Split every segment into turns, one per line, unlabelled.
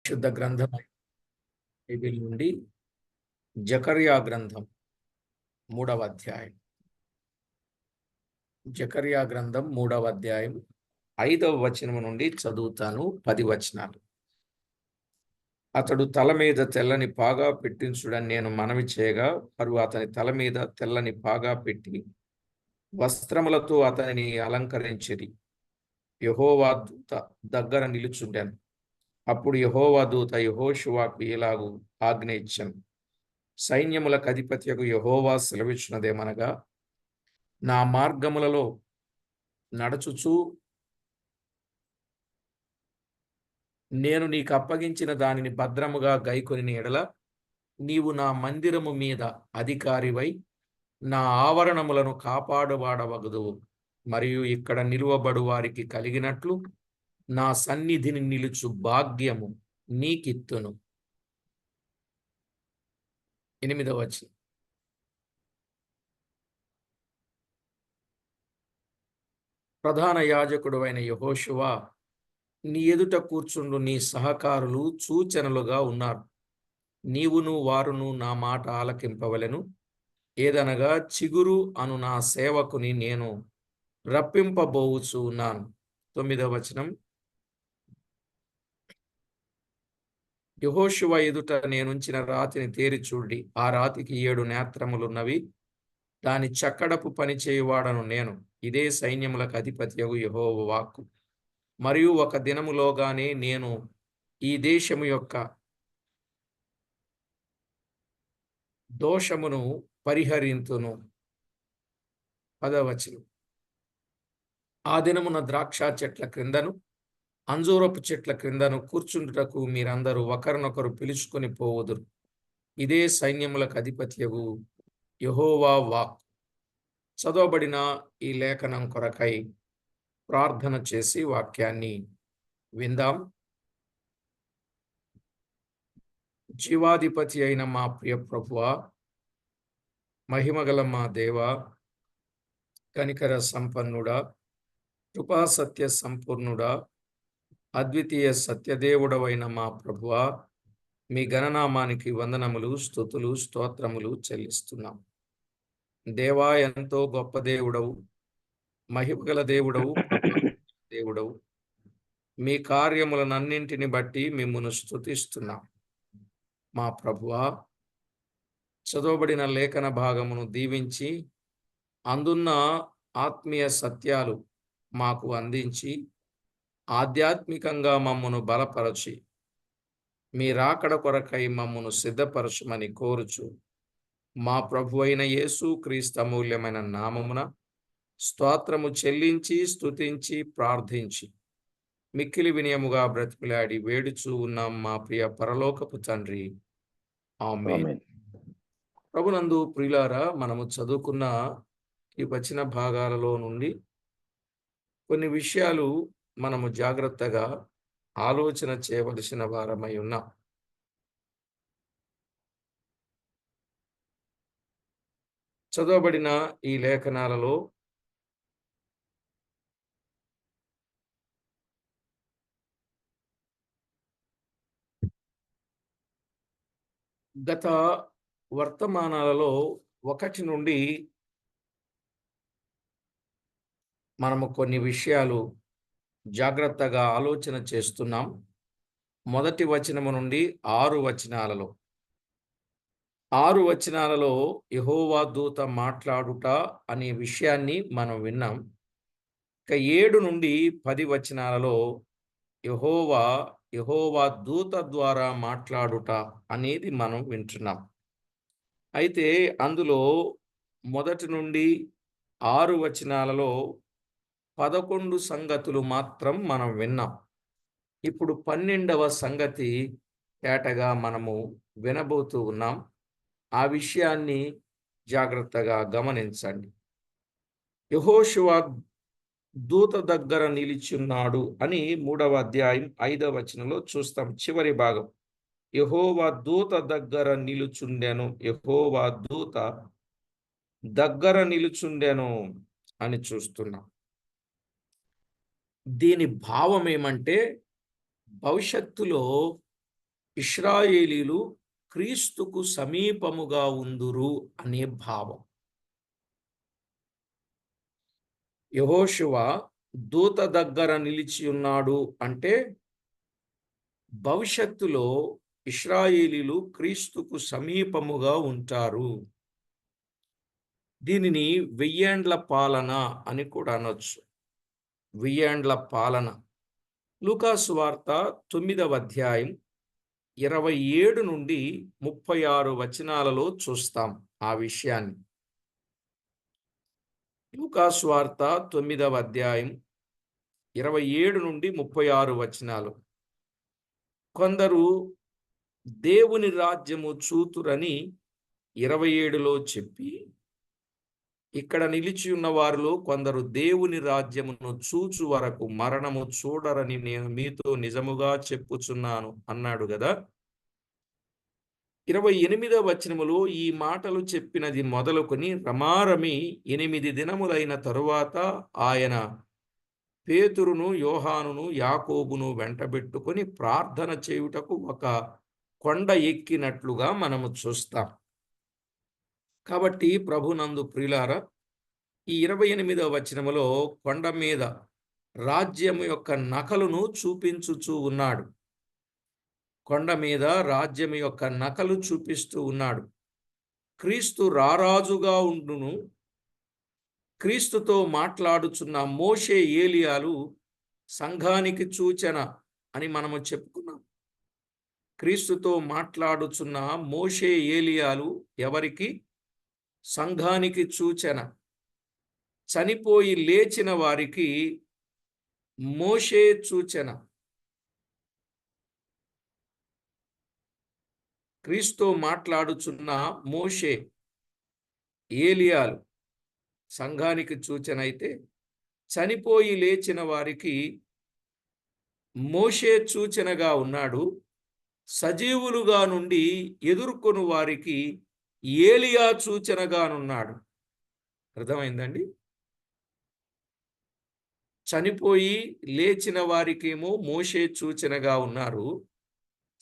శుద్ధ గ్రంథం బైబిల్ నుండి జకర్యా గ్రంథం 3వ అధ్యాయం. జకర్యా గ్రంథం 3వ అధ్యాయం 5వ వచనం నుండి చదువుతాను. 10 వచనాలు. అతడు తల మీద తెల్లని పాగా పెట్టించుడని నేను మనవి చేయగా, వారు అతని తల మీద తెల్లని పాగా పెట్టి వస్త్రములతో అతనిని అలంకరించిరి. యెహోవా దూత దగ్గర నిలుచుండెను. అప్పుడు యెహోవా దూత యెహోషువకు ఇలాగు ఆజ్ఞ ఇచ్చెను. సైన్యములకు అధిపతియగు యెహోవా సెలవిచ్చినదేమనగా, నా మార్గములలో నడుచుచు నేను నీకు అప్పగించిన దానిని భద్రముగా గైకొని ఎడల నీవు నా మందిరము మీద అధికారివై నా ఆవరణములను కాపాడువాడవగుదువు. మరియు ఇక్కడ నిలువబడు వారికి కలిగినట్లు నా సన్నిధిని నిలుచు భాగ్యము నీకిత్తును. 8వ వచనం. ప్రధాన యాజకుడు అయిన యెహోషువ, నీ ఎదుట కూర్చుండు నీ సహకారులు సూచనలుగా ఉన్నారు. నీవును వారును నా మాట ఆలకింపవలెను. ఏదనగా చిగురు అను నా సేవకుని నేను రప్పింపబోవుచు ఉన్నాను. 9వ వచనం. యెహోషువ ఎదుట నేనుంచిన రాతిని తేరి చూడి, ఆ రాతికి 7 నేత్రములున్నవి. దాని చక్కడపు పని చేయువాడను నేను. ఇదే సైన్యములకు అధిపతియగు యెహోవా వాక్కు. మరియు ఒక దినములోగానే నేను ఈ దేశము యొక్క దోషమును పరిహరింతును. 10వ వచనం. ఆ దినమున ద్రాక్ష చెట్ల క్రిందను అంజూరపు చెట్ల క్రిందను కూర్చుండుటకు మీరందరూ ఒకరినొకరు పిలుచుకొని పోవుదురు. ఇదే సైన్యములకు అధిపతియగు యెహోవా వాక్కు. చదవబడిన ఈ లేఖనం కొరకై ప్రార్థన చేసి వాక్యాన్ని విందాం. జీవాధిపతి అయిన మా ప్రియ ప్రభువా, మహిమగల మా దేవా, కనికర సంపన్నుడా, కృపా సత్య సంపూర్ణుడా, అద్వితీయ సత్యదేవుడవైన మా ప్రభువా, మీ గణనామానికి వందనములు, స్తుతులు, స్తోత్రములు చెల్లిస్తున్నాం. దేవా, ఎంతో గొప్ప దేవుడవు, మహిమగల దేవుడవు, దేవుడవు. మీ కార్యములనన్నింటిని బట్టి మిమ్మును స్తుతిస్తున్నాం. మా ప్రభువా, చదవబడిన లేఖన భాగమును దీవించి అందున్న ఆత్మీయ సత్యాలు మాకు అందించి ఆధ్యాత్మికంగా మమ్మను బలపరచి మీ రాకడ కొరకై మమ్మను సిద్ధపరచమని కోరుచు మా ప్రభు అయిన యేసు క్రీస్తు అమూల్యమైన నామమున స్తోత్రము చెల్లించి స్తుతించి ప్రార్థించి మిక్కిలి వినయముగా బ్రతిమిలాడి వేడుచూ ఉన్నాం మా ప్రియ పరలోకపు తండ్రి. ఆమేన్. ప్రభునందు ప్రియులారా, మనము చదువుకున్న ఈ వచన భాగాలలో నుండి కొన్ని విషయాలు మనము జాగ్రత్తగా ఆలోచన చేయవలసిన వారమై ఉన్నాం. చదవబడిన ఈ లేఖనాలలో గత వర్తమానాలలో 1 నుండి మనము కొన్ని విషయాలు జాగ్రత్తగా ఆలోచన చేస్తున్నాం. మొదటి వచనము నుండి 6 వచనాలలో 6 వచనాలలో యెహోవా దూత మాట్లాడుట అనే విషయాన్ని మనం విన్నాం. ఇక 7 నుండి 10 వచనాలలో యెహోవా దూత ద్వారా మాట్లాడుట అనేది మనం వింటున్నాం. అయితే అందులో మొదటి నుండి 6 వచనాలలో 11 సంగతులు మాత్రం మనం విన్నాం. ఇప్పుడు 12వ సంగతి ఏటగా మనము వినబోతూ ఉన్నాం. ఆ విషయాన్ని జాగ్రత్తగా గమనించండి. యెహోషువ దూత దగ్గర నిలిచున్నాడు అని 3వ అధ్యాయం 5వ వచనంలో చూస్తాం. చివరి భాగం, యెహోవా దూత దగ్గర నిలుచుండెను, యెహోవా దూత దగ్గర నిలుచుండెను అని చూస్తున్నాం. దీని భావం ఏమంటే, భవిష్యత్తులో ఇశ్రాయేలీలు క్రీస్తుకు సమీపముగా ఉందురు అనే భావం. యెహోషువ దూత దగ్గర నిలిచి ఉన్నాడు అంటే భవిష్యత్తులో ఇశ్రాయేలీలు క్రీస్తుకు సమీపముగా ఉంటారు. దీనిని వెయ్యేండ్ల పాలన అని కూడా అనొచ్చు. వెయ్యేండ్ల పాలన. లూకా సువార్త 9వ అధ్యాయం 27 నుండి 36 వచనాలలో చూస్తాం ఆ విషయాన్ని. లూకా సువార్త 9వ అధ్యాయం 27 నుండి 36 వచనాలు. కొందరు దేవుని రాజ్యము చూతురని 27లో చెప్పి, ఇక్కడ నిలిచి ఉన్న వారిలో కొందరు దేవుని రాజ్యమును చూచు వరకు మరణము చూడరని నేను మీతో నిజముగా చెప్పుచున్నాను అన్నాడు గదా. 28వ వచనములో ఈ మాటలు చెప్పినది మొదలుకొని రమారమి 8 దినములైన తరువాత ఆయన పేతురును, యోహానును, యాకోబును వెంటబెట్టుకొని ప్రార్థన చేయుటకు ఒక కొండ ఎక్కినట్లుగా మనము చూస్తాం. కాబట్టి ప్రభునందు ప్రియులారా, ఈ 28వ వచనములో కొండ మీద రాజ్యము యొక్క నకలును చూపించుచూ ఉన్నాడు. కొండ మీద రాజ్యము యొక్క నకలు చూపిస్తూ ఉన్నాడు. క్రీస్తు రారాజుగా ఉండును. క్రీస్తుతో మాట్లాడుచున్న మోషే, ఏలియాలు సంఘానికి సూచన అని మనము చెప్పుకున్నాం. క్రీస్తుతో మాట్లాడుచున్న మోషే, ఏలియాలు ఎవరికి? సంఘానికి సూచన. చనిపోయి లేచిన వారికి మోషే సూచన. క్రీస్తు మాట్లాడుచున్న మోషే, ఏలియాలు సంఘానికి సూచన అయితే, చనిపోయి లేచిన వారికి మోషే సూచనగా ఉన్నాడు. సజీవులుగా నుండి ఎదుర్కొను వారికి ఏలియా సూచనగానున్నాడు. అర్థమైందండి? చనిపోయి లేచిన వారికేమో మోషే సూచనగా ఉన్నారు.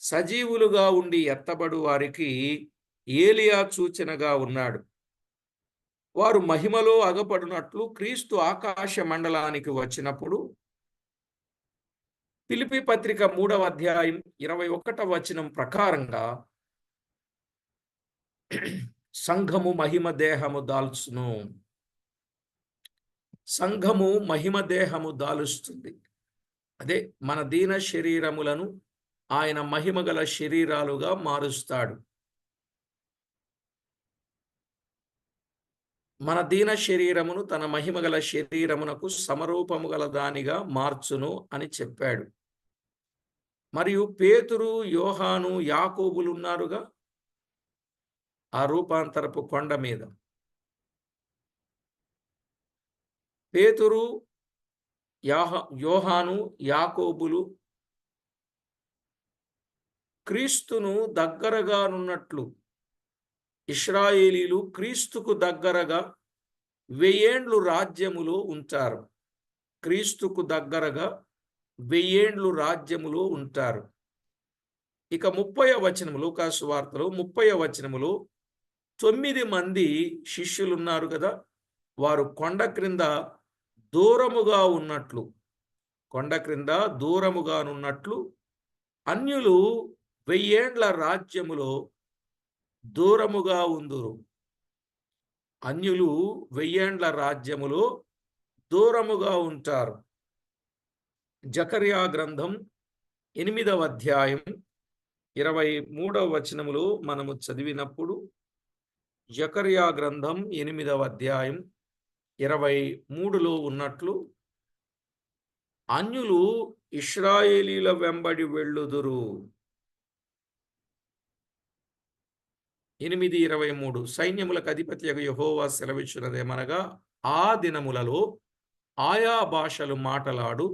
సజీవులుగా ఉండి ఎత్తబడు వారికి ఏలియా సూచనగా ఉన్నాడు. వారు మహిమలో అగపడినట్లు క్రీస్తు ఆకాశ మండలానికి వచ్చినప్పుడు ఫిలిప్పీ పత్రిక 3వ అధ్యాయం 21వ వచనం ప్రకారంగా సంఘము మహిమ దేహము దాల్చును. సంఘము మహిమ దేహము దాలుస్తుంది. అదే మన దీన శరీరములను ఆయన మహిమగల శరీరాలుగా మారుస్తాడు. మన దీన శరీరమును తన మహిమగల శరీరమునకు సమరూపము గల దానిగా మార్చును అని చెప్పాడు. మరియు పేతురు, యోహాను, యాకోబులు ఉన్నారుగా ఆ రూపాంతరపు కొండ మీద. పేతురు, యోహాను, యాకోబులు క్రీస్తును దగ్గరగానున్నట్లు, ఇశ్రాయేలీలు క్రీస్తుకు దగ్గరగా 1000 ఏండ్లు రాజ్యములో ఉంటారు. క్రీస్తుకు దగ్గరగా 1000 ఏండ్లు రాజ్యములో ఉంటారు. ఇక 30వ వచనములో, లూకా సువార్తలో 30వ వచనములో 9 మంది శిష్యులున్నారు కదా, వారు కొండ క్రింద దూరముగా ఉన్నట్లు, కొండ క్రింద దూరముగానున్నట్లు అన్యులు 1000 ఏండ్ల రాజ్యములో దూరముగా ఉందురు. అన్యులు 1000 ఏండ్ల రాజ్యములో దూరముగా ఉంటారు. జకర్యా గ్రంథం 8వ అధ్యాయం 23వ వచనములో మనము చదివినప్పుడు, జకర్యా గ్రంథం 8వ అధ్యాయం 23లో ఉన్నట్లు, అన్యులు ఇశ్రాయేలీల వెంబడి వెళ్ళుదురు. 8:23 సైన్యములకు అధిపతియగు యెహోవా సెలవిచ్చినదేమనగా, ఆ దినములలో ఆయా భాషలు మాటలాడు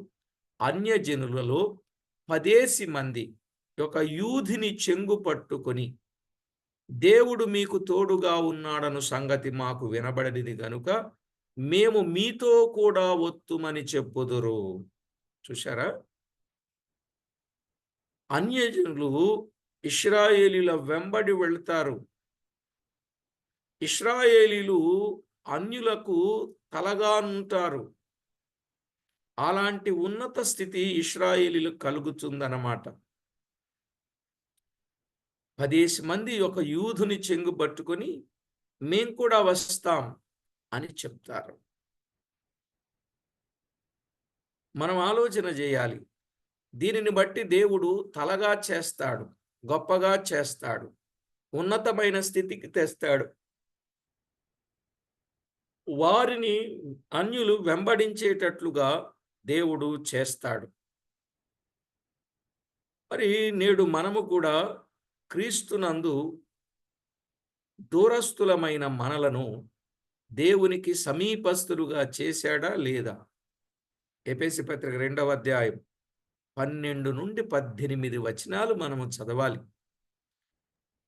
అన్యజనులలో 10 మంది ఒక యూదుని చెంగు పట్టుకొని, దేవుడు మీకు తోడుగా ఉన్నాడను సంగతి మాకు వినబడినది గనుక మేము మీతో కూడా వత్తుమని చెప్పుదురు. చూశారా? అన్యజనులు ఇశ్రాయేలీల వెంబడి వెళ్తారు. ఇశ్రాయేలీలు అన్యులకు తలగా ఉంటారు. అలాంటి ఉన్నత స్థితి ఇశ్రాయేలీలకు కలుగుతుందన్నమాట. 10 మంది ఒక యూదుని చెంగు పట్టుకొని మేం కూడా వస్తాం అని చెప్తారు. మనం ఆలోచన చేయాలి. దీనిని బట్టి దేవుడు తలగా చేస్తాడు, గొప్పగా చేస్తాడు, ఉన్నతమైన స్థితికి తెస్తాడు. వారిని అన్యులు వెంబడించేటట్లుగా దేవుడు చేస్తాడు. మరి నేడు మనము కూడా క్రీస్తునందు దూరస్థులమైన మనలను దేవునికి సమీపస్తులుగా చేశాడా లేదా? ఎఫెసీ పత్రిక 2వ అధ్యాయం 12 నుండి 18 వచనాలు మనము చదవాలి.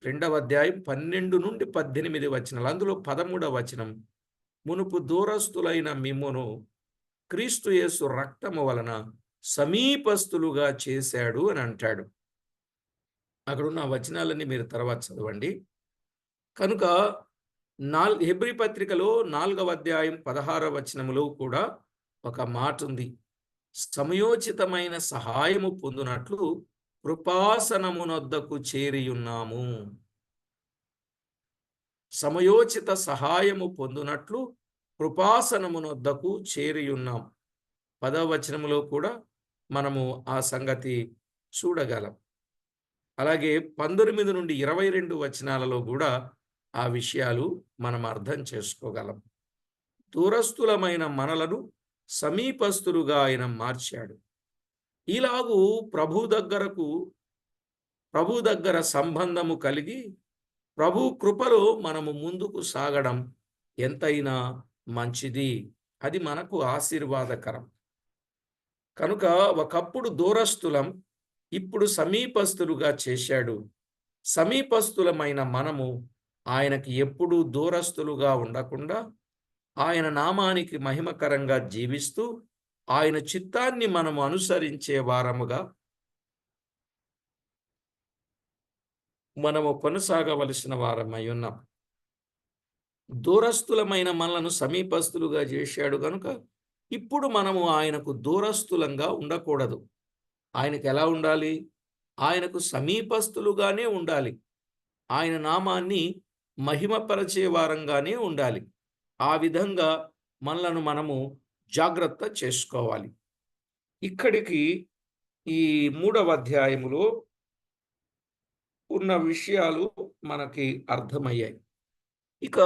2వ అధ్యాయం 12 నుండి 18 వచనాలు. అందులో 13వ వచనం, మునుపు దూరస్థులైన మిమ్మును క్రీస్తు యేసు రక్తము వలన సమీపస్తులుగా చేశాడు అని అంటాడు. అక్కడున్న వచనాలన్నీ మీరు తర్వాత చదవండి. కనుక హెబ్రీ పత్రికలో 4వ అధ్యాయం 16వ వచనములో కూడా ఒక మాట ఉంది. సమయోచితమైన సహాయము పొందునట్లు కృపాసనమునొద్దకు చేరియున్నాము. సమయోచిత సహాయము పొందునట్లు కృపాసనమునొద్దకు చేరియున్నాం. 10వ వచనములో కూడా మనము ఆ సంగతి చూడగలం. అలాగే 19 నుండి 22 వచనాలలో కూడా ఆ విషయాలు మనం అర్థం చేసుకోగలం. దూరస్థులమైన మనలను సమీపస్తులుగా ఆయన మార్చాడు. ఇలాగూ ప్రభు దగ్గర సంబంధము కలిగి ప్రభు కృపలో మనము ముందుకు సాగడం ఎంతైనా మంచిది. అది మనకు ఆశీర్వాదకరం. కనుక ఒకప్పుడు దూరస్థులం, ఇప్పుడు సమీపస్తులుగా చేశాడు. సమీపస్తులమైన మనము ఆయనకి ఎప్పుడూ దూరస్థులుగా ఉండకుండా ఆయన నామానికి మహిమకరంగా జీవిస్తూ ఆయన చిత్తాన్ని మనము అనుసరించే వారముగా మనము కొనసాగవలసిన వారమై ఉన్నాం. దూరస్థులమైన మనలను సమీపస్తులుగా చేశాడు కనుక ఇప్పుడు మనము ఆయనకు దూరస్థులంగా ఉండకూడదు. ఆయనకు ఎలా ఉండాలి? ఆయనకు సమీపస్తులుగానే ఉండాలి. ఆయన నామాన్ని మహిమపరచే వారంగానే ఉండాలి. ఆ విధంగా మనలను మనము జాగ్రత్త చేసుకోవాలి. ఇక్కడికి ఈ 3వ అధ్యాయములో ఉన్న విషయాలు మనకి అర్థమయ్యాయి. ఇక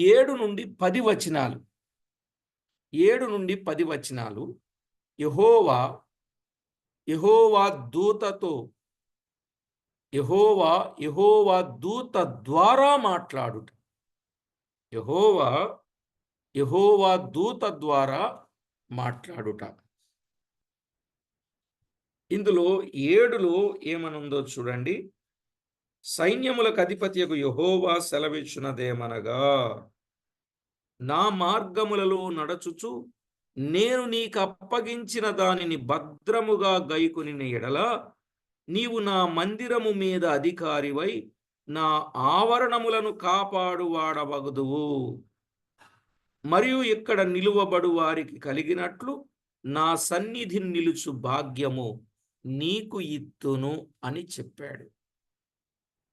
7 నుండి 10 వచనాలు, 7 నుండి 10 వచనాలు యెహోవా దూత ద్వారా మాట్లాడుట. యెహోవా దూత ద్వారా మాట్లాడుట. ఇందులో 7లో ఏమనుందో చూడండి. సైన్యములకు అధిపతియగు యెహోవా సెలవిచ్చునదేమనగా, నా మార్గములలో నడచుచు నేను నీకు అప్పగించిన దానిని భద్రముగా గైకొనిన ఎడల నీవు నా మందిరము మీద అధికారివై నా ఆవరణములను కాపాడువాడవగుదువు. మరియు ఇక్కడ నిలువబడు వారికి కలిగినట్లు నా సన్నిధి నిలుచు భాగ్యము నీకు ఇత్తును అని చెప్పాడు.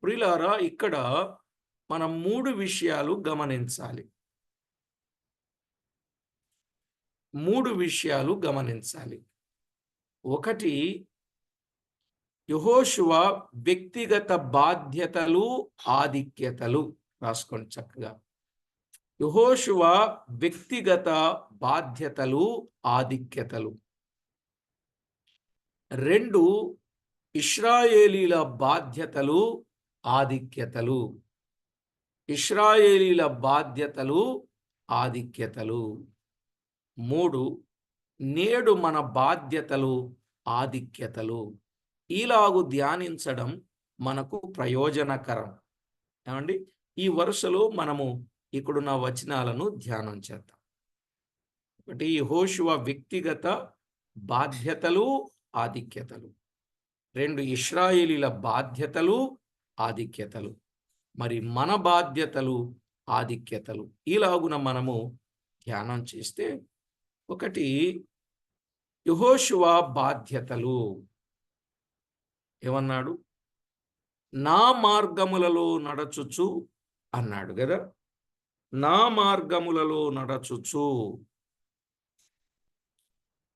ప్రియులారా, ఇక్కడ మనం 3 విషయాలు గమనించాలి. 3 విషయాలు గమనించాలి. ఒకటి, యెహోషువ వ్యక్తిగత బాధ్యతలు, ఆధిక్యతలు. రాసుకోండి చక్కగా. యెహోషువ వ్యక్తిగత బాధ్యతలు, ఆధిక్యతలు. 2, ఇశ్రాయేలీల బాధ్యతలు, ఆధిక్యతలు. ఇశ్రాయేలీల బాధ్యతలు, ఆధిక్యతలు. 3, నేడు మన బాధ్యతలు, ఆధిక్యతలు. ఇలాగు ధ్యానించడం మనకు ప్రయోజనకరం. ఏమండి? ఈ వరుసలో మనము ఇక్కడున్న వచనాలను ధ్యానం చేద్దాం. ఒకటి, యెహోషువ వ్యక్తిగత బాధ్యతలు, ఆధిక్యతలు. 2, ఇశ్రాయేలీల బాధ్యతలు, ఆధిక్యతలు, మరి మన బాధ్యతలు, ఆధిక్యతలు ఇలాగున మనము ధ్యానం చేస్తే, ఒకటి యెహోషువ బాధ్యతలు ఏమన్నాడు? నా మార్గములలో నడచుచు అన్నాడు కదా. నా మార్గములలో నడచుచు,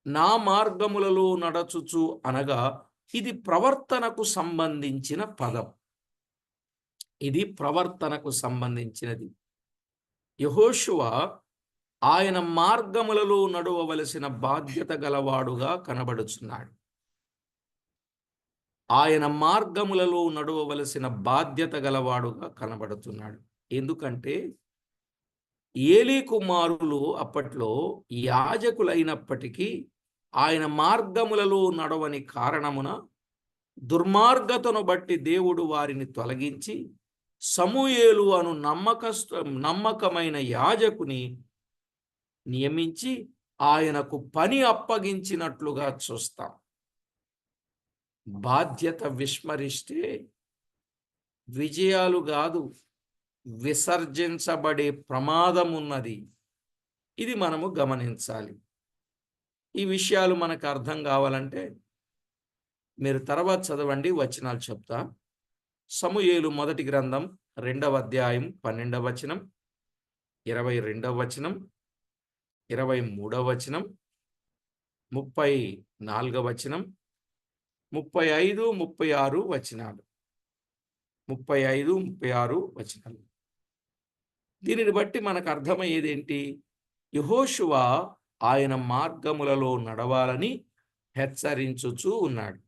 నా మార్గములలో నడచుచు అనగా ఇది ప్రవర్తనకు సంబంధించిన పదం. ఇది ప్రవర్తనకు సంబంధించినది. యెహోషువ ఆయన మార్గములలో నడవవలసిన బాధ్యత గలవాడుగా కనబడుచున్నాడు. ఆయన మార్గములలో నడవవలసిన బాధ్యత గలవాడుగా కనబడుతున్నాడు. ఎందుకంటే ఏలీ కుమారులు అప్పట్లో యాజకులైనప్పటికీ ఆయన మార్గములలో నడవని కారణమున దుర్మార్గతను బట్టి దేవుడు వారిని తొలగించి సమూయేలు అను నమ్మకమైన యాజకుని నియమించి ఆయనకు పని అప్పగించినట్లుగా చూస్తాం. బాధ్యత విస్మరిస్తే విజయాలు కాదు, విసర్జించబడే ప్రమాదం ఉన్నది. ఇది మనము గమనించాలి. ఈ విషయాలు మనకు అర్థం కావాలంటే మీరు తర్వాత చదవండి, వచనాలు చెప్తా. సమూయేలు మొదటి గ్రంథం 2వ అధ్యాయం 12వ వచనం, 22వ వచనం, 23వ వచనం, 34వ వచనం, 35, 36 వచనాలు. 35, 36 వచనాలు. దీనిని బట్టి మనకు అర్థమయ్యేది ఏంటి? యెహోషువ ఆయన మార్గములలో నడవాలని హెచ్చరించుచూ ఉన్నాడు.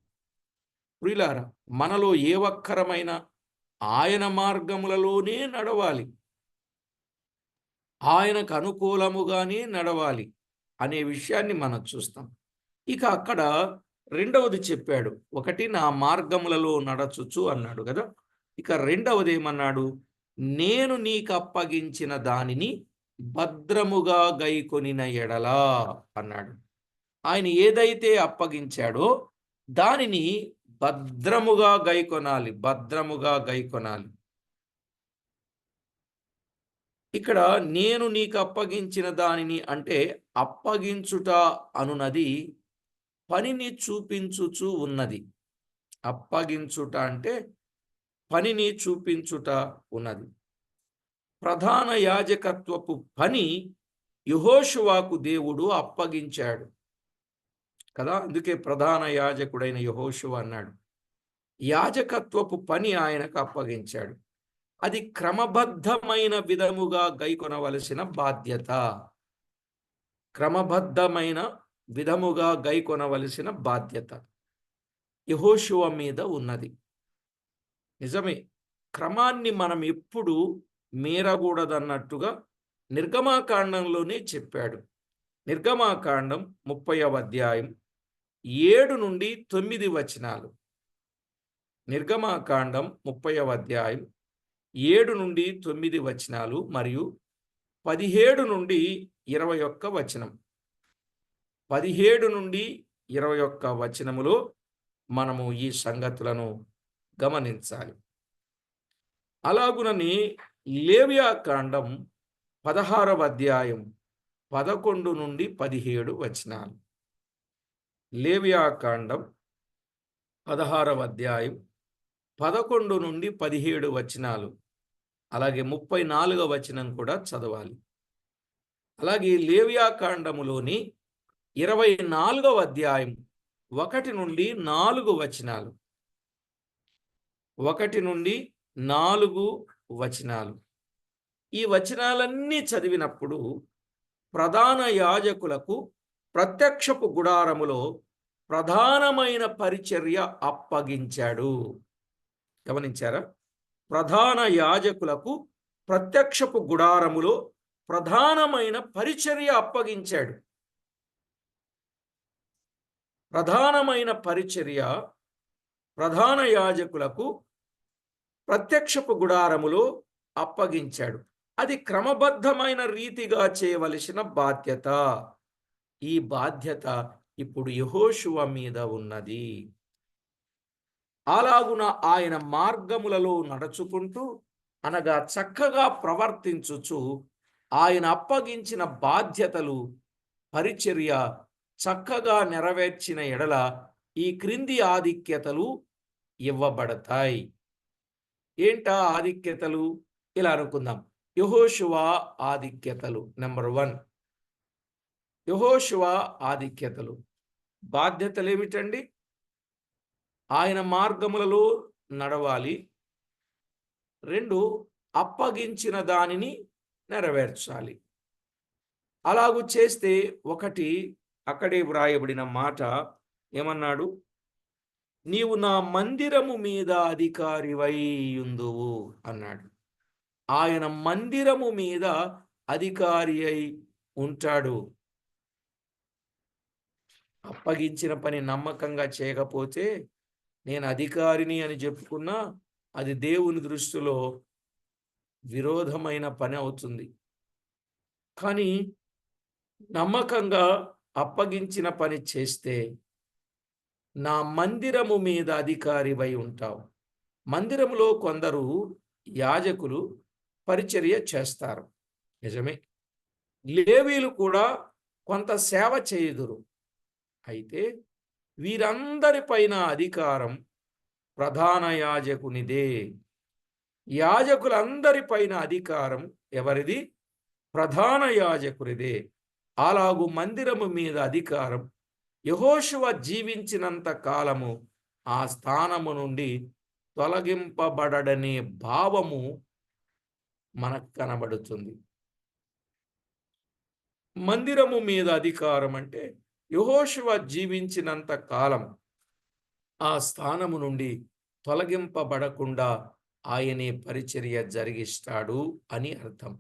ప్రియులారా, మనలో ఏ ఒక్కరమైన ఆయన మార్గములలోనే నడవాలి, ఆయనకు అనుకూలముగానే నడవాలి అనే విషయాన్ని మనం చూస్తాం. ఇక అక్కడ రెండవది చెప్పాడు. ఒకటి నా మార్గములలో నడచుచు అన్నాడు కదా. ఇక రెండవది ఏమన్నాడు? నేను నీకు అప్పగించిన దానిని భద్రముగా గైకొనిన ఎడలా అన్నాడు. ఆయన ఏదైతే అప్పగించాడో దానిని భద్రముగా గైకొనాలి, భద్రముగా గైకొనాలి. ఇక్కడ నేను నీకు అప్పగించిన దానిని అంటే అప్పగించుట అనునది పనిని చూపించుచు ఉన్నది. అప్పగించుట అంటే పనిని చూపించుట ఉన్నది. ప్రధాన యాజకత్వపు పని యెహోషువకు దేవుడు అప్పగించాడు కదా. అందుకే ప్రధాన యాజకుడైన యెహోషువ అన్నాడు. యాజకత్వపు పని ఆయనకు అప్పగించాడు. అది క్రమబద్ధమైన విధముగా గైకొనవలసిన బాధ్యత. క్రమబద్ధమైన విధముగా గైకొనవలసిన బాధ్యత యెహోషువ మీద ఉన్నది. నిజమే, క్రమాన్ని మనం ఎప్పుడు మీరకూడదన్నట్టుగా నిర్గమాకాండంలోనే చెప్పాడు. నిర్గమాకాండం 30వ అధ్యాయం 7 నుండి 9 వచనాలు. నిర్గమాకాండం 30వ అధ్యాయం 7 నుండి 9 వచనాలు మరియు 17 నుండి 21 వచనం. 17 నుండి 21 వచనములో మనము ఈ సంగతులను గమనించాలి. అలాగునని లేవియాకాండం 16వ అధ్యాయం 11 నుండి 17 వచనాలు. లేవియాకాండం 16వ అధ్యాయం 11 నుండి 17 వచనాలు, అలాగే 34వ వచనం కూడా చదవాలి. అలాగే లేవియాకాండములోని 24వ అధ్యాయం 1 నుండి 4 వచనాలు. 1 నుండి 4 వచనాలు. ఈ వచనాలన్నీ చదివినప్పుడు ప్రధాన యాజకులకు ప్రత్యక్షపు గుడారములో ప్రధానమైన పరిచర్య అప్పగించాడు. గమనించారా? ప్రధాన యాజకులకు ప్రత్యక్షపు గుడారములో ప్రధానమైన పరిచర్య అప్పగించాడు. ప్రధానమైన పరిచర్య ప్రధాన యాజకులకు ప్రత్యక్షపు గుడారములో అప్పగించాడు. అది క్రమబద్ధమైన రీతిగా చేయవలసిన బాధ్యత. ఈ బాధ్యత ఇప్పుడు యెహోషువ మీద ఉన్నది. అలాగున ఆయన మార్గములలో నడుచుకుంటూ, అనగా చక్కగా ప్రవర్తించుచు, ఆయన అప్పగించిన బాధ్యతలు, పరిచర్య చక్కగా నెరవేర్చిన ఎడల ఈ క్రింది ఆధిక్యతలు ఇవ్వబడతాయి. ఏంటా ఆధిక్యతలు? ఇలా అనుకుందాం. యెహోషువ ఆధిక్యతలు. నెంబర్ 1, యెహోషువ ఆధిక్యతలు. బాధ్యతలు ఏమిటండి? ఆయన మార్గములలో నడవాలి. 2, అప్పగించిన దానిని నెరవేర్చాలి. అలాగు చేస్తే 1 అక్కడే వ్రాయబడిన మాట ఏమన్నాడు? నీవు నా మందిరము మీద అధికారివై యుందువు అన్నాడు. ఆయన మందిరము మీద అధికారి అయి ఉంటాడు. అప్పగించిన పని నమ్మకంగా చేయకపోతే, నేను అధికారిని అని చెప్పుకున్నా, అది దేవుని దృష్టిలో విరోధమైన పని అవుతుంది. కానీ నమ్మకంగా అప్పగించిన పని చేస్తే, నా మందిరము మీద అధికారివై ఉంటావు. మందిరములో కొందరు యాజకులు పరిచర్య చేస్తారు, నిజమే. లేవీలు కూడా కొంత సేవ చేయుదురు. అయితే వీరందరిపైన అధికారం ప్రధాన యాజకునిదే. యాజకులందరిపైన అధికారం ఎవరిది? ప్రధాన యాజకునిదే. అలాగు మందిరము మీద అధికారం యెహోషువ జీవించినంత కాలము ఆ స్థానము నుండి తొలగింపబడడనే భావము మనకు కనబడుతుంది. మందిరము మీద అధికారం అంటే యెహోషువ జీవించినంత కాలం ఆ స్థానము నుండి తొలగింపబడకుండా ఆయనే పరిచర్య జరిగిస్తాడు అని అర్థం.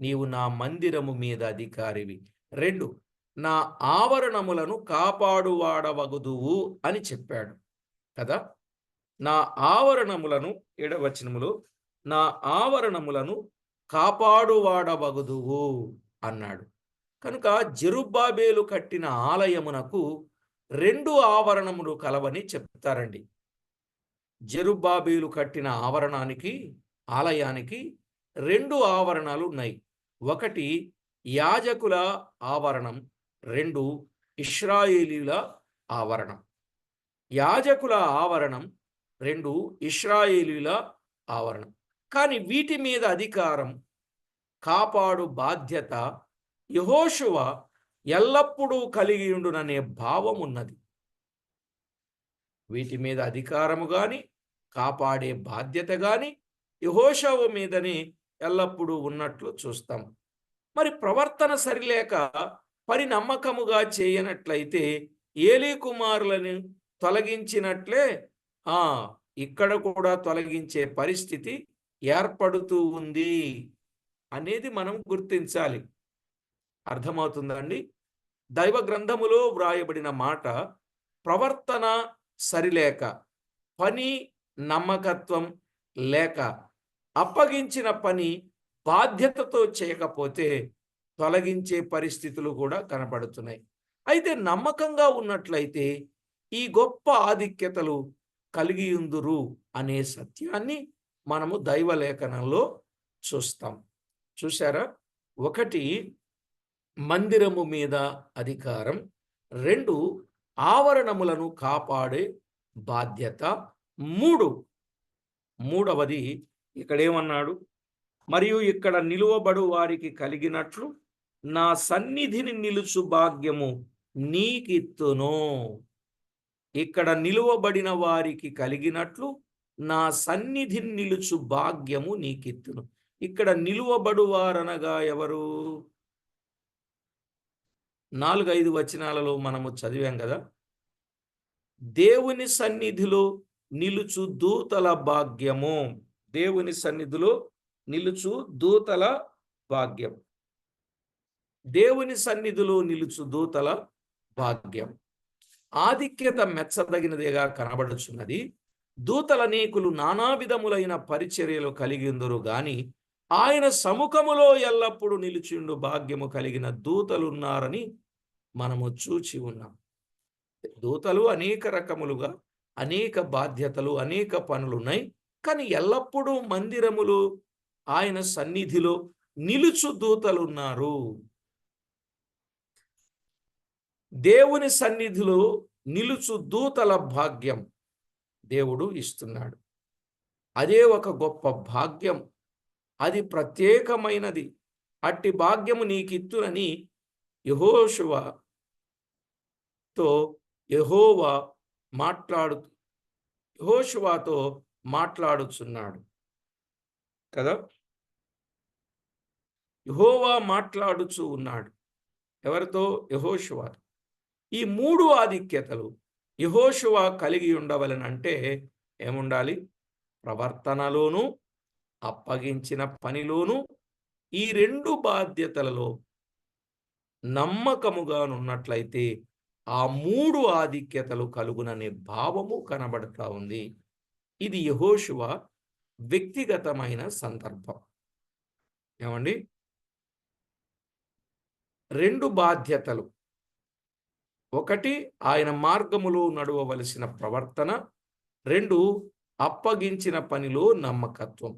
నీవు నా మందిరము మీద అధికారివి. 2, నా ఆవరణములను కాపాడువాడవగుదువు అని చెప్పాడు కదా. నా ఆవరణములను 7వ వచనములో నా ఆవరణములను కాపాడువాడవగుదువు అన్నాడు. కనుక జెరుబ్బాబేలు కట్టిన ఆలయమునకు 2 ఆవరణములు కలవని చెప్తారండి. జెరుబ్బాబేలు కట్టిన ఆలయానికి 2 ఆవరణాలు ఉన్నాయి. 1 యాజకుల ఆవరణం, 2 ఇశ్రాయేలీల ఆవరణం. యాజకుల ఆవరణం, 2 ఇశ్రాయేలీల ఆవరణం. కానీ వీటి మీద అధికారం, కాపాడు బాధ్యత యెహోషువ ఎల్లప్పుడూ కలిగి ఉండుననే భావం ఉన్నది. వీటి మీద అధికారము గాని, కాపాడే బాధ్యత గాని యెహోషువ మీదనే ఎల్లప్పుడూ ఉన్నట్లు చూస్తాం. మరి ప్రవర్తన సరిలేక పని నమ్మకముగా చేయనట్లయితే ఏలీ కుమారులను తొలగించినట్లే ఇక్కడ కూడా తొలగించే పరిస్థితి ఏర్పడుతూ ఉంది అనేది మనం గుర్తించాలి. అర్థమవుతుందండి? దైవ గ్రంథములో వ్రాయబడిన మాట, ప్రవర్తన సరిలేక, పని నమ్మకత్వం లేక, అప్పగించిన పని బాధ్యతతో చేయకపోతే తొలగించే పరిస్థితులు కూడా కనబడుతున్నాయి. అయితే నమ్మకంగా ఉన్నట్లయితే ఈ గొప్ప ఆధిక్యతలు కలిగి ఉందురు అనే సత్యాన్ని మనము దైవలేఖనంలో చూస్తాం. చూశారా? 1 మందిరము మీద అధికారం, 2 ఆవరణములను కాపాడే బాధ్యత, 3వది ఇక్కడేమన్నాడు? మరియు ఇక్కడ నిలువబడు వారికి కలిగినట్లు నా సన్నిధిని నిలుచు భాగ్యము నీకిత్తును. ఇక్కడ నిలువబడిన వారికి కలిగినట్లు నా సన్నిధిని నిలుచు భాగ్యము నీకిత్తును. ఇక్కడ నిలువబడువారనగా ఎవరు? 4-5 వచనాలలో మనము చదివాం కదా. దేవుని సన్నిధిలో నిలుచు దూతల భాగ్యము. దేవుని సన్నిధిలో నిలుచు దూతల భాగ్యం. దేవుని సన్నిధిలో నిలుచు దూతల భాగ్యం. ఆధిక్యత మెచ్చదగినదిగా కనబడుచున్నది. దూతలనేకులు నానా విధములైన పరిచర్యలు కలిగిందురు గాని ఆయన సముఖములో ఎల్లప్పుడూ నిలిచిండు భాగ్యము కలిగిన దూతలున్నారని మనము చూచి ఉన్నాం. దూతలు అనేక రకములుగా అనేక బాధ్యతలు, అనేక పనులున్నాయి. కానీ ఎల్లప్పుడూ మందిరములో ఆయన సన్నిధిలో నిలుచు దూతలున్నారు. దేవుని సన్నిధిలో నిలుచు దూతల భాగ్యం దేవుడు ఇస్తున్నాడు. అదే ఒక గొప్ప భాగ్యం. అది ప్రత్యేకమైనది. అట్టి భాగ్యము నీకిత్తునని యెహోషువతో యెహోవా యెహోషువతో మాట్లాడుచున్నాడు కదా. యెహోవా మాట్లాడుచూ ఉన్నాడు. ఎవరితో? యెహోషువ. ఈ 3 ఆధిక్యతలు యెహోషువ కలిగి ఉండవలెనంటే ఏముండాలి? ప్రవర్తనలోను, అప్పగించిన పనిలోను, ఈ 2 బాధ్యతలలో నమ్మకముగానున్నట్లయితే ఆ 3 ఆధిక్యతలు కలుగుననే భావము కనబడతా ఉంది. ఇది యెహోషువ వ్యక్తిగతమైన సందర్భం. ఏమండి? 2 బాధ్యతలు. ఒకటి, ఆయన మార్గములో నడవవలసిన ప్రవర్తన. 2, అప్పగించిన పనిలో నమ్మకత్వం.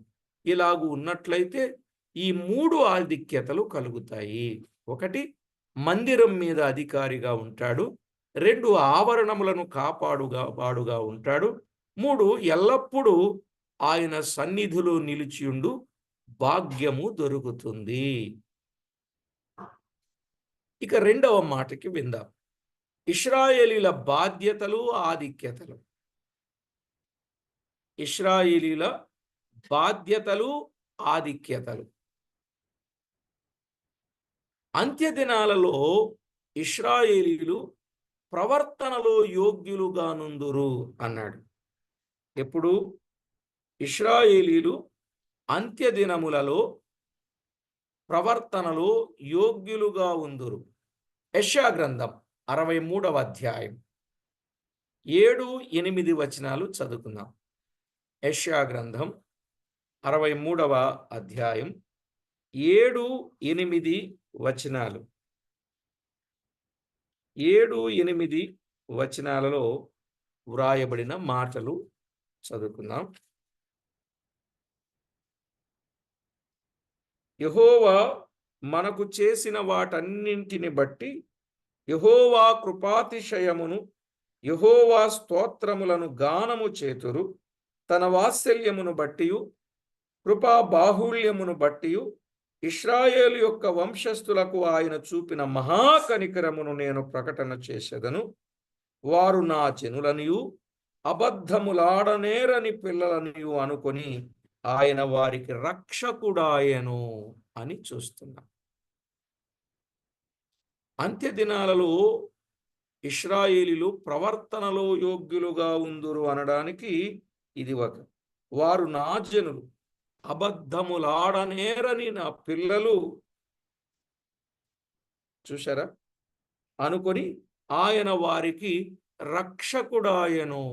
ఇలాగు ఉన్నట్లయితే ఈ 3 ఆధిక్యతలు కలుగుతాయి. ఒకటి, మందిరం మీద అధికారిగా ఉంటాడు. 2, ఆవరణములను వాడుగా ఉంటాడు. 3, ఎల్లప్పుడూ ఆయన సన్నిధిలో నిలిచియుండు భాగ్యము దొరుకుతుంది. ఇక 2వ మాటకి విందాం. ఇశ్రాయేలీల బాధ్యతలు, ఆధిక్యతలు. ఇశ్రాయేలీల బాధ్యతలు, ఆధిక్యతలు. అంత్యదినాలలో ఇశ్రాయేలీలు ప్రవర్తనలో యోగ్యులుగానుందురు అన్నాడు. ఎప్పుడు? ఇశ్రాయేలీలు అంత్యదినములలో ప్రవర్తనలో యోగ్యులుగా ఉందురు. యెషయా గ్రంథం 63వ అధ్యాయం 7, 8 వచనాలు చదువుకుందాం. యెషయా గ్రంథం 63వ అధ్యాయం 7, 8 వచనాలు. 7, 8 వచనాలలో వ్రాయబడిన మాటలు చదువుకుందాం. యెహోవా మనకు చేసిన వాటన్నింటిని బట్టి యెహోవా కృపాతిశయమును, యెహోవా స్తోత్రములను గానము చేతురు. తన వాత్సల్యమును బట్టియు కృపా బాహుళ్యమును బట్టియు ఇశ్రాయేలు యొక్క వంశస్థులకు ఆయన చూపిన మహాకనికరమును నేను ప్రకటన చేసేదను. వారు నా జనులనియు అబద్ధములాడనేరని పిల్లలనియు అనుకొని ఆయన వారికి రక్షకుడాయను అని చూస్తున్నాం. అంత్యదినాలలో ఇశ్రాయేలీలు ప్రవర్తనలో యోగ్యులుగా ఉందురు అనడానికి ఇది ఒక. వారు నా జనులు, అబద్ధములాడనేరని నా పిల్లలు, చూశారా, అనుకొని ఆయన వారికి రక్షకుడాయను.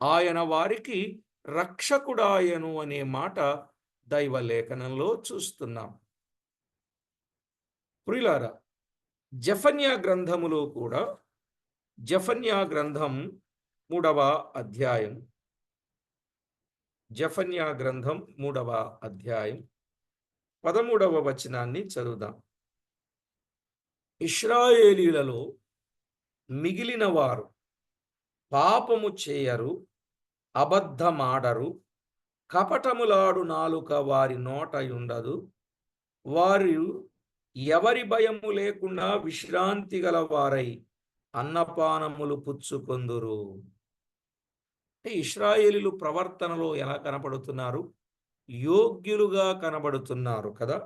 ఆయన వారికి రక్షకుడాయను అనే మాట దైవ లేఖనంలో చూస్తున్నాం. ప్రియులారా, జెఫన్యా గ్రంథములో కూడా, జెఫన్యా గ్రంథం 3వ అధ్యాయం, జెఫన్యా గ్రంథం 3వ అధ్యాయం 13వ వచనాన్ని చదువుదాం. ఇశ్రాయేలీలలో మిగిలిన వారు పాపము చేయరు, అబద్ధమాడరు, కపటములాడు నాలుక వారి నోట ఉండదు. వారు ఎవరి భయము లేకుండా విశ్రాంతి గల వారై అన్నపానములు పుచ్చుకొందురు. ఇశ్రాయేలీలు ప్రవర్తనలో ఎలా కనబడుతున్నారు? యోగ్యులుగా కనబడుతున్నారు కదా.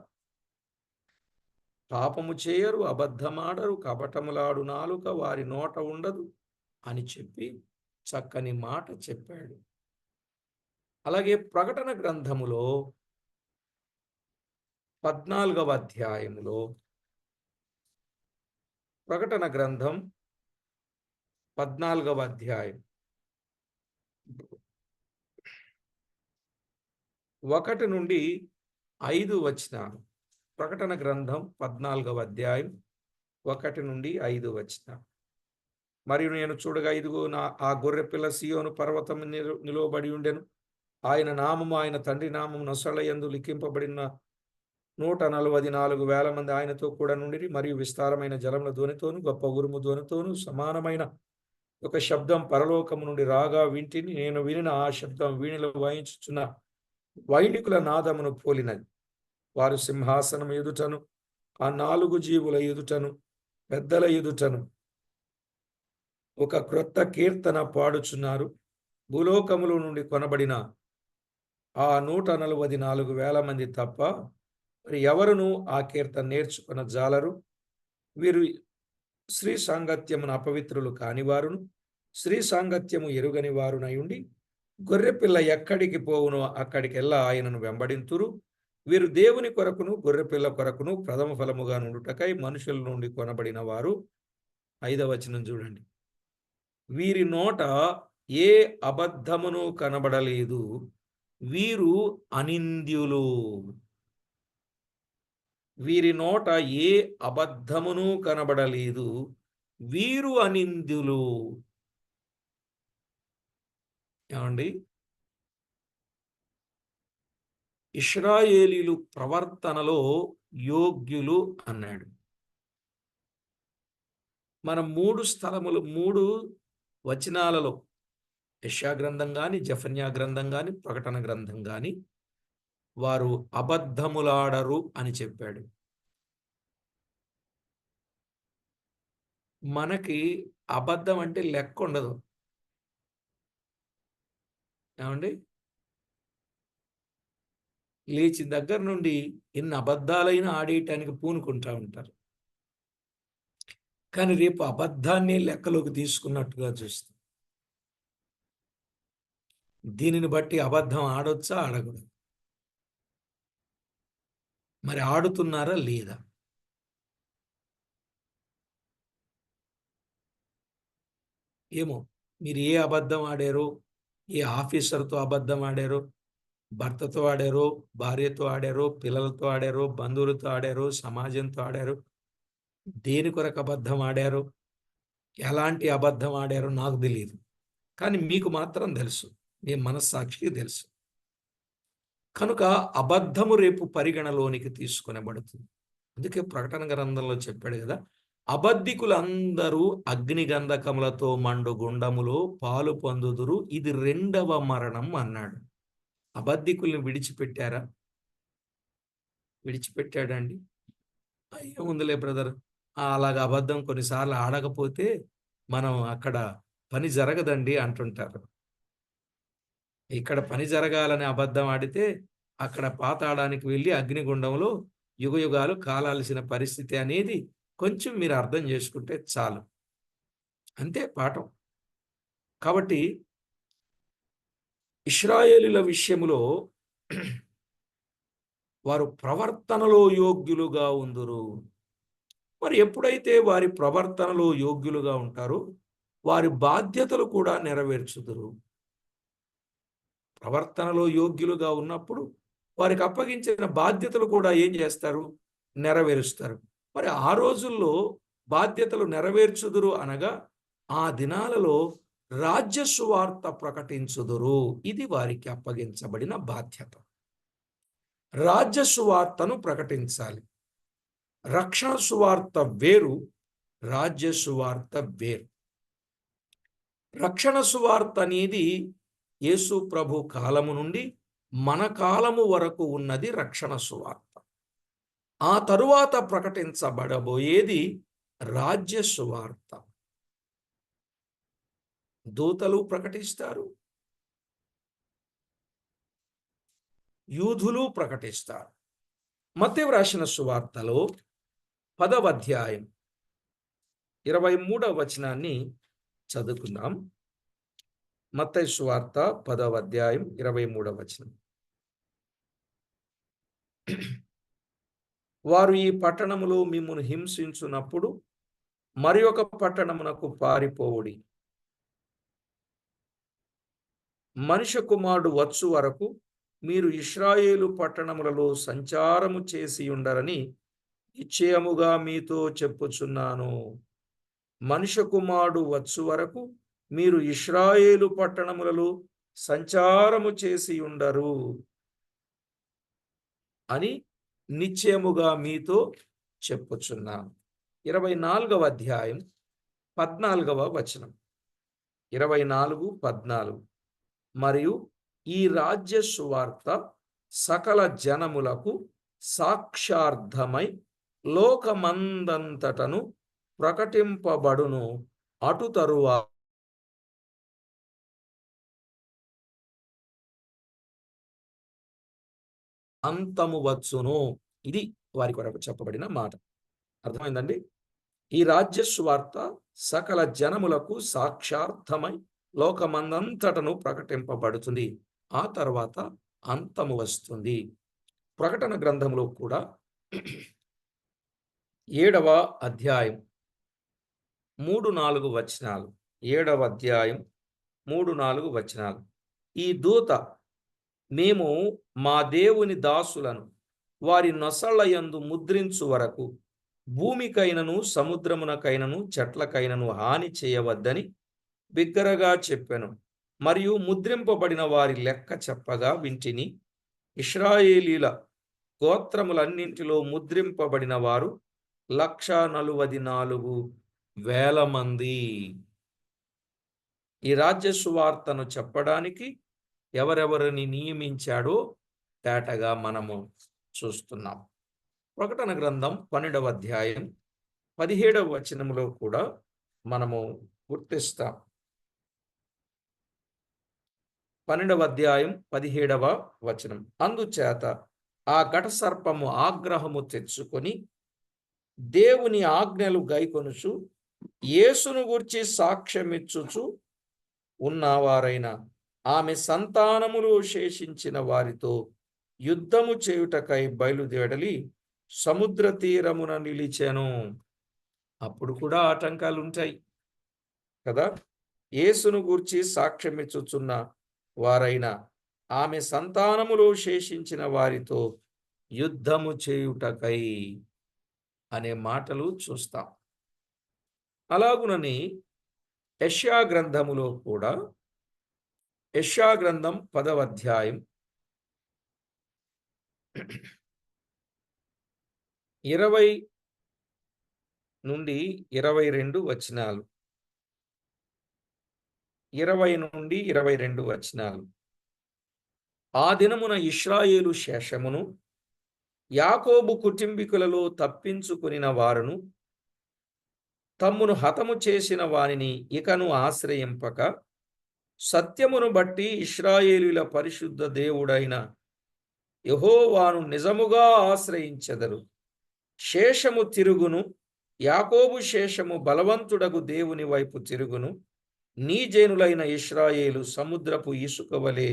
పాపము చేయరు, అబద్ధమాడరు, కపటములాడు నాలుక వారి నోట ఉండదు అని చెప్పి చక్కని మాట చెప్పాడు. అలాగే ప్రకటన గ్రంథములో 14వ అధ్యాయములో, ప్రకటన గ్రంథం 14వ అధ్యాయం 1 నుండి 5 వచనాలు. ప్రకటన గ్రంథం 14వ అధ్యాయం 1 నుండి 5 వచనాలు. మరియు నేను చూడగా ఇదిగో ఆ గొర్రె పిల్ల సీయోను పర్వతం నిలువబడి ఉండెను. ఆయన నామము ఆయన తండ్రి నామము నొసళ్ళయందు లిఖింపబడిన 144,000 మంది ఆయనతో కూడా నుండిరి. మరియు విస్తారమైన జలముల ధ్వనితోను గొప్ప ఉరుము ధ్వనితోను సమానమైన ఒక శబ్దం పరలోకము నుండి రాగా వింటిని. నేను వినిన ఆ శబ్దం వీణిలో వాయించుచున్న వైణికుల నాదమును పోలినది. వారు సింహాసనం ఎదుటను ఆ 4 జీవుల ఎదుటను పెద్దల ఎదుటను ఒక క్రొత్త కీర్తన పాడుచున్నారు. భూలోకములో నుండి కొనబడిన ఆ 144,000 మంది తప్ప మరి ఎవరును ఆ కీర్తన నేర్చుకున్న జాలరు. వీరు స్త్రీ సాంగత్యమును అపవిత్రులు కానివారును స్త్రీ సాంగత్యము ఎరుగని వారునై ఉండి గొర్రెపిల్ల ఎక్కడికి పోవునో అక్కడికెల్లా ఆయనను వెంబడింతురు. వీరు దేవుని కొరకును గొర్రెపిల్ల కొరకును ప్రథమ ఫలముగా నుండుటకై మనుషుల నుండి కొనబడిన వారు. 5వ వచనం చూడండి. వీరి నోట ఏ అబద్ధమును కనబడలేదు, వీరు అనింద్యులు. వీరి నోట ఏ అబద్ధమును కనబడలేదు, వీరు అనింద్యులు. ఏమండి, ఇశ్రాయేలీలు ప్రవర్తనలో యోగ్యులు అన్నాడు. మనం 3 వచనాలలో యెషయా గ్రంథం గాని, జెఫన్యా గ్రంథం గాని, ప్రకటన గ్రంథం గాని వారు అబద్ధములాడరు అని చెప్పాడు. మనకి అబద్ధం అంటే లెక్క ఉండదు. ఏమండి, లేచిన దగ్గర నుండి ఎన్ని అబద్ధాలైనా ఆడేయటానికి పూనుకుంటా ఉంటారు. కానీ రేపు అబద్ధాన్ని లెక్కలోకి తీసుకున్నట్టుగా చూస్తాం. దీనిని బట్టి అబద్ధం ఆడొచ్చా, ఆడకూడదు? మరి ఆడుతున్నారా లేదా? ఏమో, మీరు ఏ అబద్ధం ఆడారో, ఏ ఆఫీసర్తో అబద్ధం ఆడారో, భర్తతో ఆడారో, భార్యతో ఆడారో, పిల్లలతో ఆడారో, బంధువులతో ఆడారో, సమాజంతో ఆడారో, దేని కొరకు అబద్ధం ఆడారో, ఎలాంటి అబద్ధం ఆడారో నాకు తెలియదు. కానీ మీకు మాత్రం తెలుసు, మీ మనస్సాక్షికి తెలుసు. కనుక అబద్ధము రేపు పరిగణలోనికి తీసుకొనబడుతుంది. అందుకే ప్రకటన గ్రంథంలో చెప్పాడు కదా, అబద్ధికులందరూ అగ్నిగంధకములతో మండు గుండములో పాలు పొందుదురు, ఇది 2వ మరణం అన్నాడు. అబద్ధికుల్ని విడిచిపెట్టారా? విడిచిపెట్టాడండి. ఏముందిలే బ్రదర్, అలాగ అబద్ధం కొన్నిసార్లు ఆడకపోతే మనం అక్కడ పని జరగదండి అంటుంటారు. ఇక్కడ పని జరగాలని అబద్ధం ఆడితే అక్కడ పాతాళానికి వెళ్ళి అగ్నిగుండంలో యుగయుగాలు కాలాల్సిన పరిస్థితి అనేది కొంచెం మీరు అర్థం చేసుకుంటే చాలు. అంతే పాఠం. కాబట్టి ఇశ్రాయేలీల విషయములో వారు ప్రవర్తనలో యోగ్యులుగా ఉందురు. మరి ఎప్పుడైతే వారి ప్రవర్తనలో యోగ్యులుగా ఉంటారో వారి బాధ్యతలు కూడా నెరవేర్చుదురు. ప్రవర్తనలో యోగ్యులుగా ఉన్నప్పుడు వారికి అప్పగించిన బాధ్యతలు కూడా ఏం చేస్తారు? నెరవేరుస్తారు. మరి ఆ రోజుల్లో బాధ్యతలు నెరవేర్చుదురు అనగా ఆ దినాలలో రాజ్య సువార్త ప్రకటించుదురు. ఇది వారికి అప్పగించబడిన బాధ్యత. రాజ్య సువార్తను ప్రకటించాలి. రక్షణ సువార్త వేరు, రాజ్య సువార్త వేరు. రక్షణ సువార్త అనేది యేసు ప్రభు కాలము నుండి మన కాలము వరకు ఉన్నది రక్షణ సువార్త. ఆ తరువాత ప్రకటించబడబోయేది రాజ్య సువార్త. దూతలు ప్రకటిస్తారు, యూదులు ప్రకటిస్తారు. మత్తయి వ్రాసిన సువార్తలో 10వ అధ్యాయం 23వ వచనాన్ని చదువుకుందాం. మత్తయి సువార్త 10వ అధ్యాయం 23వ వచనం. వారు ఈ పట్టణములో మిమ్మును హింసించున్నప్పుడు మరి ఒక పట్టణమునకు పారిపోవుడి. మనుష్య కుమారుడు వచ్చు వరకు మీరు ఇశ్రాయేలు పట్టణములలో సంచారము చేసి ఉండరని నిశ్చయముగా మీతో చెప్పుచున్నాను. మనుష్య కుమారుడు వచ్చు వరకు మీరు ఇశ్రాయేలు పట్టణములలో సంచారము చేసి ఉండరు అని నిశ్చయముగా మీతో చెప్పుచున్నాను. 24వ అధ్యాయం 14వ వచనం. 24:14. మరియు ఈ రాజ్య సువార్త సకల జనములకు సాక్షార్థమై లోకమందంతటను ప్రకటింపబడును. అటు తరువాత అంతము వచ్చును. ఇది వారి కొరకు చెప్పబడిన మాట. అర్థమైందండి? ఈ రాజ్య సువార్త సకల జనములకు సాక్షార్థమై లోకమందంతటను ప్రకటింపబడుతుంది. ఆ తర్వాత అంతము వస్తుంది. ప్రకటన గ్రంథంలో కూడా 7వ అధ్యాయం 3-4 వచనాలు. 7వ అధ్యాయం 3-4 వచనాలు. ఈ దూత, మేము మా దేవుని దాసులను వారి నొసళ్ళ యందు ముద్రించు వరకు భూమికైనను సముద్రమునకైనను చెట్లకైనను హాని చేయవద్దని బిగ్గరగా చెప్పెను. మరియు ముద్రింపబడిన వారి లెక్క చెప్పగా వింటిని. ఇశ్రాయేలీల గోత్రములన్నింటిలో ముద్రింపబడిన వారు 144,000 మంది. ఈ రాజ్య సువార్తను చెప్పడానికి ఎవరెవరిని నియమించాడో తేటగా మనము చూస్తున్నాం. ప్రకటన గ్రంథం 12వ అధ్యాయం 17వ వచనంలో కూడా మనము గుర్తిస్తాం. 12వ అధ్యాయం 17వ వచనం. అందుచేత ఆ ఘట సర్పము ఆగ్రహము తెచ్చుకొని దేవుని ఆజ్ఞలు గైకొనుచు యేసును గూర్చి సాక్ష్యమిచ్చుచు ఉన్నవారైన ఆమె సంతానములో శేషించిన వారితో యుద్ధము చేయుటకై బయలుదేరలి సముద్ర తీరమున నిలిచెను. అప్పుడు కూడా ఆటంకాలు ఉంటాయి కదా. యేసును గూర్చి సాక్ష్యమిచ్చుచున్న వారైన ఆమె సంతానములో శేషించిన వారితో యుద్ధము చేయుటకై అనే మాటలు చూస్తాం. అలాగునని యెషయా గ్రంథములో కూడా, యెషయా గ్రంథం 10వ అధ్యాయం 20-22 వచనాలు. 20-22 వచనాలు. ఆ దినమున ఇశ్రాయేలు శేషమును యాకోబు కుటుంబీకులలో తప్పించుకొనిన వారును తమ్మును హతము చేసిన వానిని ఇకను ఆశ్రయింపక సత్యమును బట్టి ఇశ్రాయేలుల పరిశుద్ధ దేవుడైన యెహోవాను నిజముగా ఆశ్రయించెదరు. శేషము తిరుగును, యాకోబు శేషము బలవంతుడగు దేవుని వైపు తిరుగును. నీ జనులైన ఇశ్రాయేలు సముద్రపు ఇసుక వలె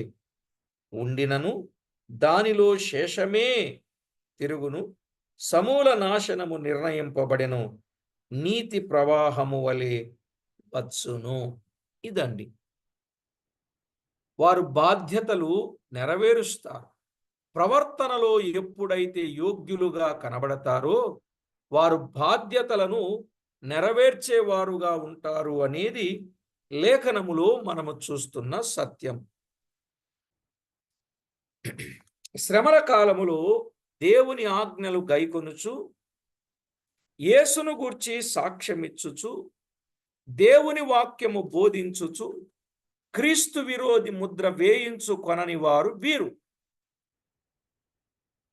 ఉండినను దానిలో శేషమే తిరుగును. సమూల నాశనము నిర్ణయింపబడెను, నీతి ప్రవాహము వలె వచ్చును. ఇదండి, వారు బాధ్యతలు నెరవేరుస్తారు. ప్రవర్తనలో ఎప్పుడైతే యోగ్యులుగా కనబడతారో వారు బాధ్యతలను నెరవేర్చేవారుగా ఉంటారు అనేది లేఖనములో మనము చూస్తున్న సత్యం. శ్రమల కాలములో దేవుని ఆజ్ఞలు గైకొనుచు యేసును గూర్చి సాక్ష్యమిచ్చుచు దేవుని వాక్యము బోధించుచు క్రీస్తు విరోధి ముద్ర వేయించు కొనని వారు వీరు.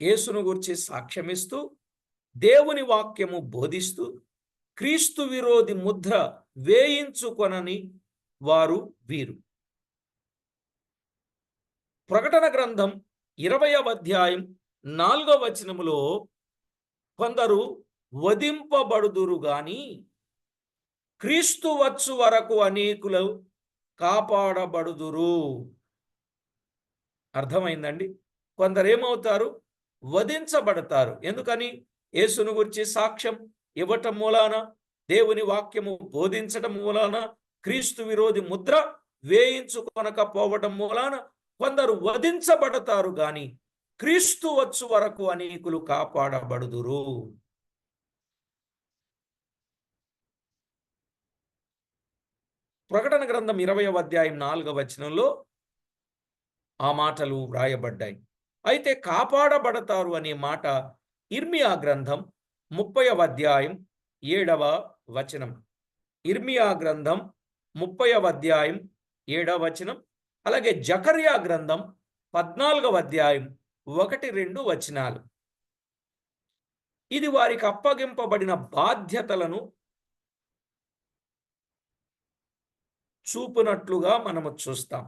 యేసును గూర్చి సాక్ష్యమిస్తూ దేవుని వాక్యము బోధిస్తూ క్రీస్తు విరోధి ముద్ర వేయించుకొనని వారు వీరు. ప్రకటన గ్రంథం 20వ అధ్యాయం 4వ వచనములో కొందరు వధింపబడుదురు గాని క్రీస్తు వచ్చు వరకు అనేకులు కాపాడబడుదురు. అర్థమైందండి? కొందరు ఏమవుతారు? వధించబడతారు. ఎందుకని? యేసును గురించి సాక్ష్యం ఇవ్వటం మూలాన, దేవుని వాక్యము బోధించటం మూలాన, క్రీస్తు విరోధి ముద్ర వేయించుకొనకపోవటం మూలాన కొందరు వధించబడతారు గాని క్రీస్తు వచ్చు వరకు అనేకులు కాపాడబడుదురు. ప్రకటన గ్రంథం 20వ అధ్యాయం 4వ వచనంలో ఆ మాటలు వ్రాయబడ్డాయి. అయితే కాపాడబడతారు అనే మాట ఇర్మియా గ్రంథం 30వ అధ్యాయం 7వ వచనం. ఇర్మియా గ్రంథం 30వ అధ్యాయం 7వ వచనం. అలాగే జకర్యా గ్రంథం 14వ అధ్యాయం 1-2 వచనాలు. ఇది వారికి అప్పగింపబడిన బాధ్యతలను చూపునట్లుగా మనము చూస్తాం.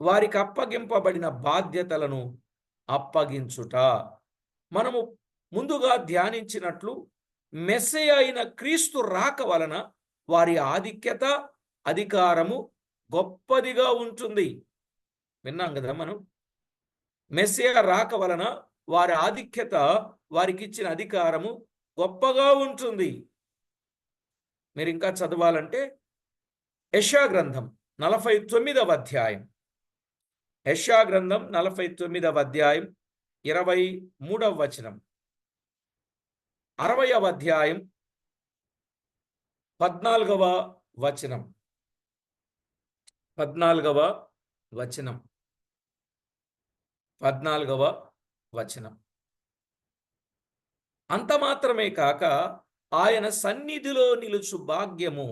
వారికి అప్పగింపబడిన బాధ్యతలను అప్పగించుట. మనము ముందుగా ధ్యానించినట్లు మెస్సయ అయిన క్రీస్తు రాక వలన వారి ఆధిక్యత, అధికారము గొప్పదిగా ఉంటుంది. విన్నాం కదా మనం. మెస్సయ రాక వలన వారి ఆధిక్యత, వారికి ఇచ్చిన అధికారము గొప్పగా ఉంటుంది. మీరు ఇంకా చదవాలంటే యెషయా గ్రంథం 49వ అధ్యాయం, యెషయా గ్రంథం 49వ అధ్యాయం 23వ వచనం, 60వ అధ్యాయం 14వ వచనం, 14వ వచనం, 14వ వచనం. అంత మాత్రమే కాక ఆయన సన్నిధిలో నిలుచు భాగ్యము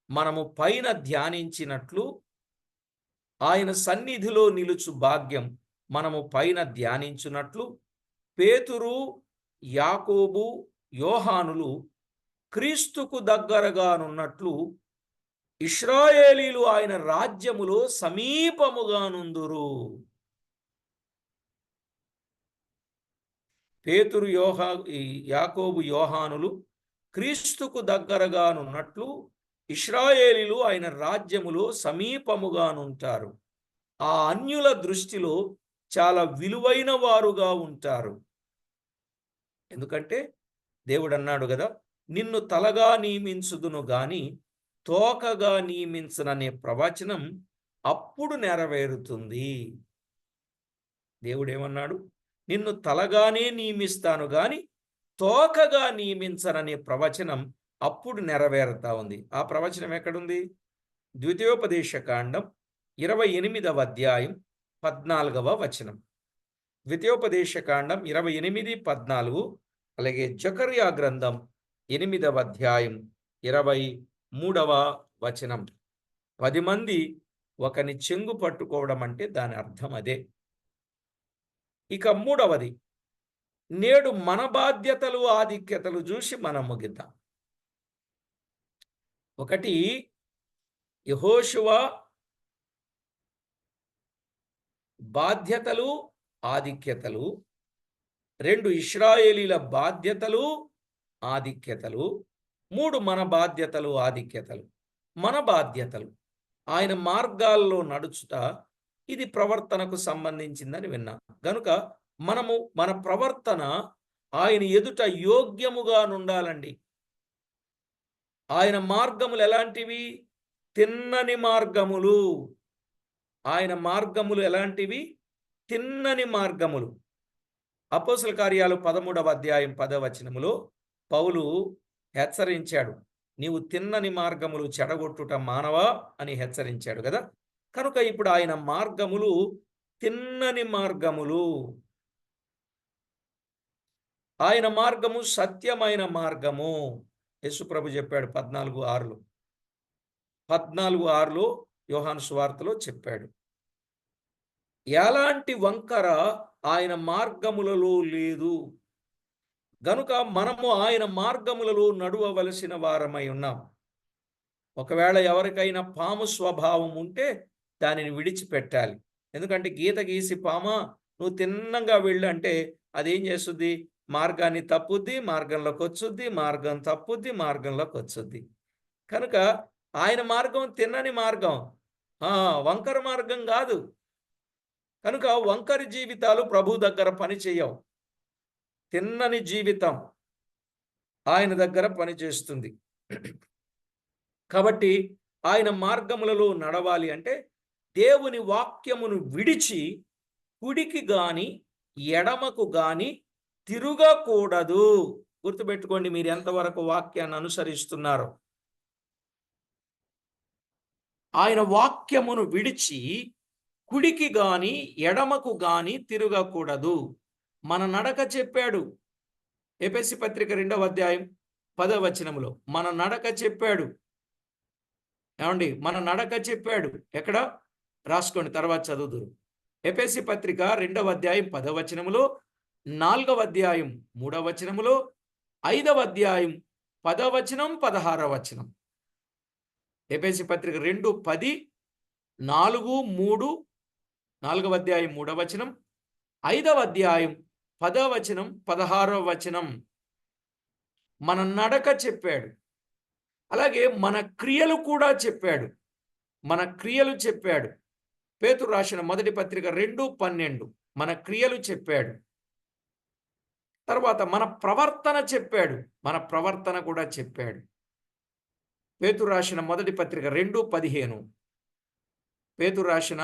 మనము పైన ధ్యానించినట్లు, ఆయన సన్నిధిలో నిలుచు భాగ్యం మనము పైన ధ్యానించినట్లు పేతురు, యాకోబు, యోహానులు క్రీస్తుకు దగ్గరగానున్నట్లు ఇశ్రాయేలీలు ఆయన రాజ్యములో సమీపముగానుందురు. పేతురు, యాకోబు, యోహానులు క్రీస్తుకు దగ్గరగానున్నట్లు ఇశ్రాయేలీలు ఆయన రాజ్యములో సమీపముగానుంటారు. ఆ అన్యుల దృష్టిలో చాలా విలువైన వారుగా ఉంటారు. ఎందుకంటే దేవుడు అన్నాడు కదా, నిన్ను తలగా నియమించుదును గాని తోకగా నియమించననే ప్రవచనం అప్పుడు నెరవేరుతుంది. దేవుడు ఏమన్నాడు? నిన్ను తలగానే నియమిస్తాను గాని తోకగా నియమించననే ప్రవచనం అప్పుడు నెరవేరుతా ఉంది. ఆ ప్రవచనం ఎక్కడుంది? ద్వితీయోపదేశకాండం 28వ అధ్యాయం 14వ వచనం. ద్వితీయోపదేశకాండం 28:14. అలాగే జకర్యా గ్రంథం 8వ అధ్యాయం 23వ వచనం. 10 మంది ఒకని చెంగు పట్టుకోవడం అంటే దాని అర్థం అదే. ఇక మూడవది, నేడు మన బాధ్యతలు, ఆధిక్యతలు చూసి మనం ముగిద్దాం. ఒకటి యెహోషువ బాధ్యతలు, ఆధిక్యతలు. 2 ఇశ్రాయేలీల బాధ్యతలు, ఆధిక్యతలు. 3 మన బాధ్యతలు, ఆధిక్యతలు. మన బాధ్యతలు ఆయన మార్గాల్లో నడుచుట, ఇది ప్రవర్తనకు సంబంధించిందని విన్నాం. గనుక మనము మన ప్రవర్తన ఆయన ఎదుట యోగ్యముగా నుండాలండి. ఆయన మార్గములు ఎలాంటివి? తిన్నని మార్గములు. ఆయన మార్గములు ఎలాంటివి? తిన్నని మార్గములు. అపోస్తల కార్యాలు 13వ అధ్యాయం 10వ వచనములో పౌలు హెచ్చరించాడు, నీవు తిన్నని మార్గములు చెడగొట్టుట మానవా అని హెచ్చరించాడు కదా. కనుక ఇప్పుడు ఆయన మార్గములు తిన్నని మార్గములు. ఆయన మార్గము సత్యమైన మార్గము. యేసుప్రభు చెప్పాడు 14:6లో. 14:6లో యోహాను సువార్తలో చెప్పాడు. ఎలాంటి వంకర ఆయన మార్గములలో లేదు. గనుక మనము ఆయన మార్గములలో నడువవలసిన వారమై ఉన్నాం. ఒకవేళ ఎవరికైనా పాము స్వభావం ఉంటే దానిని విడిచిపెట్టాలి. ఎందుకంటే గీత గీసి పామా నువ్వు తిన్నంగా వెళ్ళు అంటే అదేం చేస్తుంది? మార్గాన్ని తప్పుద్ది, మార్గంలోకి వచ్చుద్ది, మార్గం తప్పుద్ది, మార్గంలోకి వచ్చుద్ది. కనుక ఆయన మార్గం తిన్నని మార్గం, వంకర మార్గం కాదు. కనుక వంకరి జీవితాలు ప్రభు దగ్గర పని చేయవు. తిన్నని జీవితం ఆయన దగ్గర పనిచేస్తుంది. కాబట్టి ఆయన మార్గములలో నడవాలి అంటే దేవుని వాక్యమును విడిచి కుడికి గాని ఎడమకు గాని తిరగకూడదు. గుర్తుపెట్టుకోండి, మీరు ఎంతవరకు వాక్యాన్ని అనుసరిస్తున్నారు. ఆయన వాక్యమును విడిచి కుడికి గాని ఎడమకు గాని తిరగకూడదు. మన నడక చెప్పాడు. ఎఫెసీ పత్రిక 2వ అధ్యాయం 10వ వచనములో మన నడక చెప్పాడు. ఏమండి, మన నడక చెప్పాడు. ఎక్కడ రాసుకోండి, తర్వాత చదువుదురు. ఎఫెసీ పత్రిక 2వ అధ్యాయం 10వ వచనములో, 4వ అధ్యాయం 3వ వచనములో, 5వ అధ్యాయం 10వ వచనం 16వ వచనం. ఎఫెసీ పత్రిక 2:10, 4:3, 4వ అధ్యాయం 3వ వచనం, 5వ అధ్యాయం 10వ వచనం 16వ వచనం. మన నడక చెప్పాడు. అలాగే మన క్రియలు కూడా చెప్పాడు. మన క్రియలు చెప్పాడు. పేతురు రాసిన మొదటి పత్రిక 2:12 మన క్రియలు చెప్పాడు. తర్వాత మన ప్రవర్తన చెప్పాడు. మన ప్రవర్తన కూడా చెప్పాడు. పేతురు రాసిన మొదటి పత్రిక 2:15, పేతురు రాసిన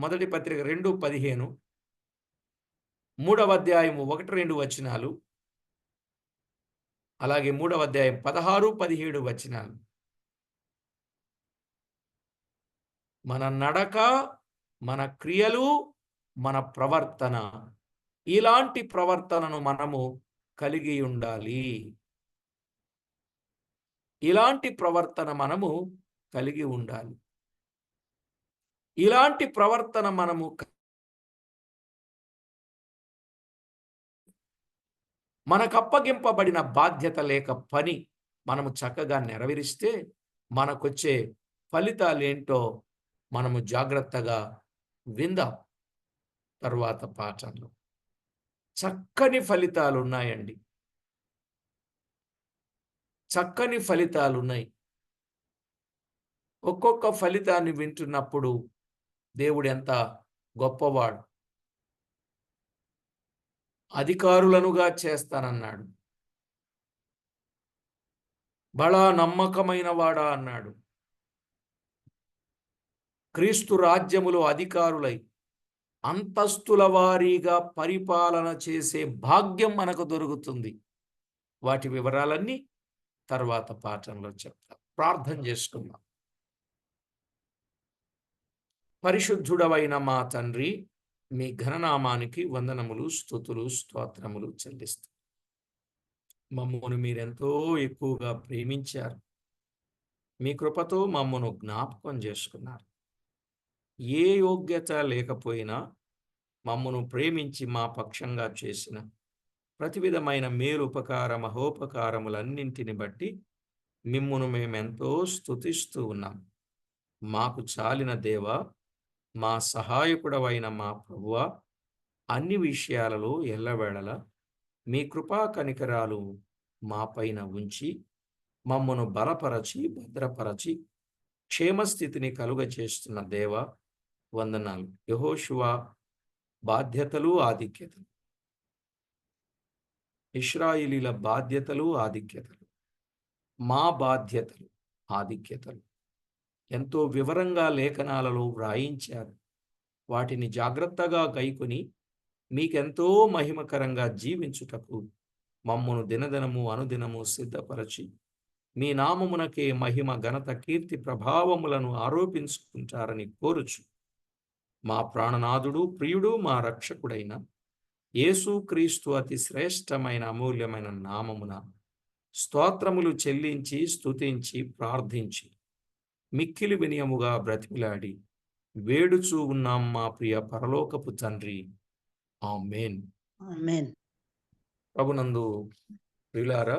మొదటి పత్రిక 2:15, 3వ అధ్యాయం 1-2 వచనాలు, అలాగే 3వ అధ్యాయం 16-17 వచనాలు. మన నడక, మన క్రియలు, మన ప్రవర్తన, ఇలాంటి ప్రవర్తనను మనము కలిగి ఉండాలి. ఇలాంటి ప్రవర్తన మనము కలిగి ఉండాలి. ఇలాంటి ప్రవర్తన మనము మనకు అప్పగింపబడిన బాధ్యత లేక పని మనము చక్కగా నెరవేరిస్తే మనకొచ్చే ఫలితాలేంటో మనము జాగ్రత్తగా విందాం. తరువాత పాఠంలో చక్కని ఫలితాలు ఉన్నాయండి. చక్కని ఫలితాలు ఉన్నాయి. ఒక్కొక్క ఫలితాన్ని వింటున్నప్పుడు దేవుడు ఎంత గొప్పవాడు. అధికారులనుగా చేస్తానన్నాడు. బలా నమ్మకమైన వాడా అన్నాడు. క్రీస్తు రాజ్యములో అధికారులై అంతస్తుల వారీగా పరిపాలన చేసే భాగ్యం మనకు దొరుకుతుంది. వాటి వివరాలన్నీ తర్వాత పాఠంలో చెప్తాం. ప్రార్థన చేసుకుందాం. పరిశుద్ధుడవైన మా తండ్రి, మీ ఘననామానికి వందనములు, స్తుతులు, స్తోత్రములు చెల్లిస్తాం. మమ్మను మీరెంతో ఎక్కువగా ప్రేమించారు. మీ కృపతో మమ్మను జ్ఞాపకం చేసుకున్నారు. ఏ యోగ్యత లేకపోయినా మమ్మను ప్రేమించి మా పక్షంగా చేసిన ప్రతి విధమైన మేలు, ఉపకార, మహోపకారములన్నింటిని బట్టి మిమ్మును మేమెంతో స్తుతిస్తూ ఉన్నాం. మాకు చాలిన దేవా, మా సహాయకుడవైన మా ప్రభువా, అన్ని విషయాలలో ఎల్లవేళలా మీ కృపా కనికరాలు మాపైన ఉంచి మమ్మను బలపరచి భద్రపరచి క్షేమస్థితిని కలుగచేస్తున్న దేవా వందనాలు. యెహోషువ బాధ్యతలు, ఆధిక్యతలు, ఇశ్రాయేలీల బాధ్యతలు, ఆధిక్యతలు, మా బాధ్యతలు, ఆధిక్యతలు ఎంతో వివరంగా లేఖనాలలో వ్రాయించారు. వాటిని జాగ్రత్తగా గైకొని మీకెంతో మహిమకరంగా జీవించుటకు మమ్మను దినదినము అనుదినము సిద్ధపరచి మీ నామమునకే మహిమ, ఘనత, కీర్తి, ప్రభావములను ఆరోపించుకుంటారని కోరుచు మా ప్రాణనాథుడు, ప్రియుడు, మా రక్షకుడైన యేసుక్రీస్తు అతి శ్రేష్టమైన అమూల్యమైన నామమున స్తోత్రములు చెల్లించి స్తుతించి ప్రార్థించి మిక్కిలి వినయముగా బ్రతిమిలాడి వేడుచూ ఉన్నాం మా ప్రియ పరలోకపు తండ్రి. ఆమేన్.
ఆమేన్.
ప్రభునందు ప్రియులారా,